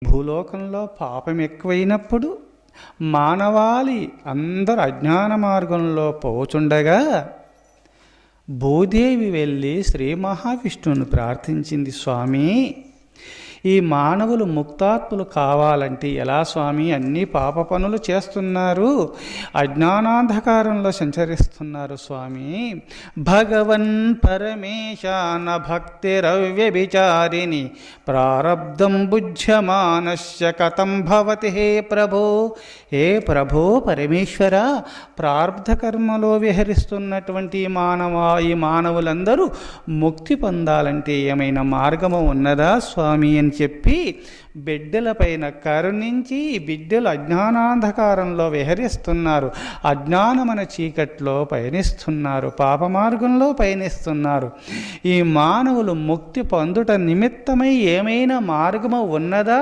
భూలోకంలో పాపం ఎక్కువైనప్పుడు మానవాళి అందరు అజ్ఞాన మార్గంలో పోచుండగా భూదేవి వెళ్ళి శ్రీ మహావిష్ణువుని ప్రార్థించింది. స్వామి, ఈ మానవులు ముక్తాత్ములు కావాలంటే ఎలా స్వామి? అన్ని పాప పనులు చేస్తున్నారు, అజ్ఞానాంధకారంలో సంచరిస్తున్నారు స్వామి. భగవన్ పరమేశాన భక్తిరవ్యభిచారిణి ప్రారబ్ధం బుజ్యమానస్య కథం భవతి హే ప్రభో. హే ప్రభో పరమేశ్వర, ప్రారబ్ధ కర్మలో విహరిస్తున్నటువంటి ఈ మానవులందరూ ముక్తి పొందాలంటే ఏమైనా మార్గము ఉన్నదా స్వామి అని చెప్పి బిడ్డలపైన కరుణించి, బిడ్డలు అజ్ఞానాంధకారంలో విహరిస్తున్నారు, అజ్ఞానమన చీకట్లో పయనిస్తున్నారు, పాప మార్గంలో పయనిస్తున్నారు. ఈ మానవులు ముక్తి పొందుట నిమిత్తమై ఏమైనా మార్గము ఉన్నదా